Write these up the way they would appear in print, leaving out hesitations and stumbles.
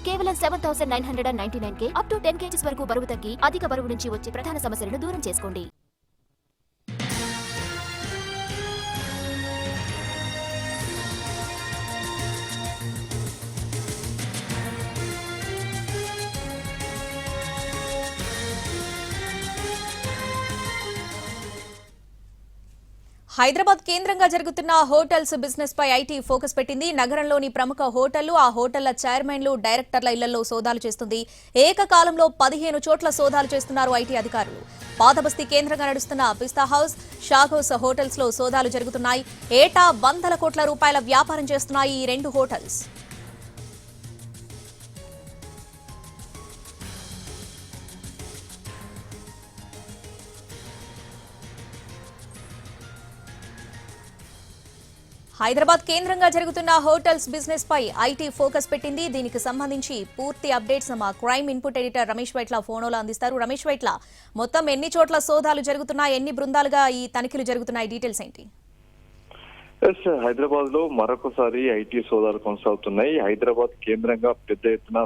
కేవలం 7,999K up to 10 kgs వరకు బరువు తగ్గి అధిక బరువు నుంచి వచ్చే ప్రధాన సమస్యలను దూరం చేసుకోండి. హైదరాబాద్ కేంద్రంగా జరుగుతున్న హోటల్స్ బిజినెస్ పై ఐటీ ఫోకస్ పెట్టింది. నగరంలోని ప్రముఖ హోటళ్లు, ఆ హోటళ్ల చైర్మన్లు, డైరెక్టర్ల ఇళ్లలో సోదాలు చేస్తుంది. ఏకకాలంలో 15 చోట్ల సోదాలు చేస్తున్నారు ఐటీ అధికారులు. పాతబస్తీ కేంద్రంగా నడుస్తున్న పిస్తా హౌస్, షాక్ హౌస్ హోటల్స్ లో సోదాలు జరుగుతున్నాయి. ఏటా 100 కోట్ల రూపాయల వ్యాపారం చేస్తున్నాయి ఈ 2 హోటల్స్. హైదరాబాద్ కేంద్రంగా జరుగుతున్న హోటల్స్ బిజినెస్ పై ఐటీ ఫోకస్ పెట్టింది. దీనికి సంబంధించి పూర్తి అప్డేట్స్ మా crime input editor Ramesh Vaitla ఫోన్లో అందిస్తారు. రమేష్ వైట్ల, మొత్తం ఎన్ని చోట్ల సోదాలు జరుగుతున్నాయి, ఎన్ని బృందాలుగా ఈ తనిఖీలు జరుగుతున్నాయి, డీటెయిల్స్ ఏంటి? హైదరాబాద్ లో మరొకసారి ఐటీ సోదాలు కొనసాగుతున్నాయి. హైదరాబాద్ కేంద్రంగా పెద్ద ఎత్తున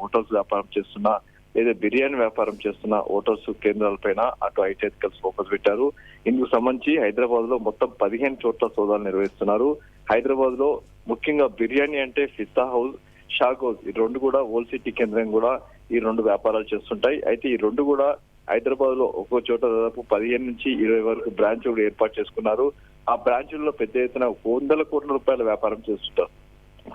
హోటల్స్ వ్యాపారం చేస్తున్న లేదా బిర్యానీ వ్యాపారం చేస్తున్న హోటల్స్ కేంద్రాలపైన అటు ఐటీ అధికారులు ఫోకస్ పెట్టారు. ఇందుకు సంబంధించి హైదరాబాద్ లో మొత్తం 15 చోట్ల సోదాలు నిర్వహిస్తున్నారు. హైదరాబాద్ లో ముఖ్యంగా బిర్యానీ అంటే పిస్తా హౌస్, షాక్ హౌస్, ఈ 2 కూడా ఓల్డ్ సిటీ కేంద్రం కూడా ఈ 2 వ్యాపారాలు చేస్తుంటాయి. అయితే ఈ 2 కూడా హైదరాబాద్ లో ఒక్కో చోట దాదాపు 15 నుంచి 20 వరకు బ్రాంచ్ కూడా ఏర్పాటు చేసుకున్నారు. ఆ బ్రాంచ్ల్లో పెద్ద ఎత్తున 100 కోట్ల రూపాయల వ్యాపారం చేస్తుంటారు.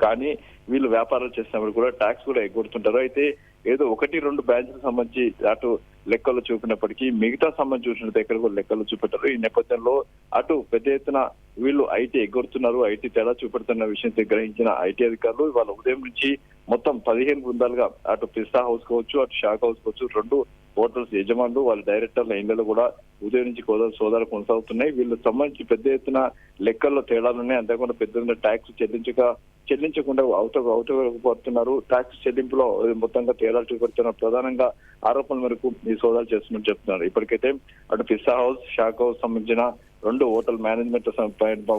కానీ వీళ్ళు వ్యాపారాలు చేసినప్పుడు కూడా ట్యాక్స్ కూడా ఎగ్గొడుతుంటారు. అయితే ఏదో 1-2 బ్రాంచ్లకు సంబంధించి అటు లెక్కలు చూపినప్పటికీ మిగతా సంబంధించి చూసినట్టు ఎక్కడ కూడా లెక్కలు చూపెట్టారు. ఈ నేపథ్యంలో అటు పెద్ద ఎత్తున వీళ్ళు ఐటీ ఎగ్గొడుతున్నారు, ఐటీ తేడా చూపెడుతున్న విషయం గ్రహించిన ఐటీ అధికారులు ఇవాళ ఉదయం నుంచి మొత్తం 15 బృందాలుగా అటు పిస్తా హౌస్ కావచ్చు, అటు షాక్ హౌస్ కావచ్చు, 2 హోటల్స్ యజమానులు వాళ్ళ డైరెక్టర్ల ఇళ్లలో కూడా ఉదయం నుంచి సోదాలు కొనసాగుతున్నాయి. వీళ్ళకి సంబంధించి పెద్ద ఎత్తున లెక్కల్లో తేడాలున్నాయి. అంతేకాకుండా పెద్ద ఎత్తున ట్యాక్స్ చెల్లించకుండా పడుతున్నారు. ట్యాక్స్ చెల్లింపులో మొత్తంగా తేడాలు చూపెడుతున్నారు. ప్రధానంగా ఆరోపణల మేరకు ఈ సోదాలు చేస్తున్నట్టు చెప్తున్నారు. ఇప్పటికైతే అటు పిస్తా హౌస్, షాక్ హౌస్ సంబంధించిన 2 హోటల్ మేనేజ్మెంట్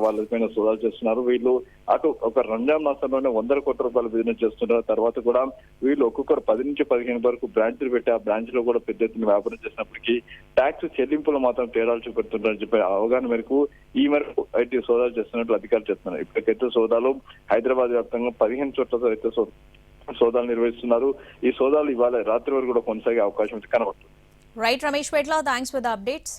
వాళ్ళపైన సోదాలు చేస్తున్నారు. వీళ్ళు అటు ఒక రంజాన్ మాసంలోనే 100 కోట్ల రూపాయలు బిజినెస్ చేస్తున్నారు. తర్వాత కూడా వీళ్ళు ఒక్కొక్కరు 10 నుంచి 15 వరకు బ్రాంచ్లు పెట్టి ఆ బ్రాంచ్ లో కూడా పెద్ద ఎత్తున వ్యాపారం చేసినప్పటికీ ట్యాక్స్ చెల్లింపులు మాత్రం తేడాలు చూపెడుతుంటారని చెప్పే అవగాహన మేరకు ఈ మేరకు ఐటీ సోదాలు చేస్తున్నట్లు అధికారులు చెప్తున్నారు. ఇప్పటికైతే సోదాలు హైదరాబాద్ వ్యాప్తంగా 15 చోట్ల అయితే సోదాలు నిర్వహిస్తున్నారు. ఈ సోదాలు ఇవాళ రాత్రి వరకు కూడా కొనసాగే అవకాశం అయితే కనబడుతుంది. Right Ramesh Vaitla, thanks for the updates.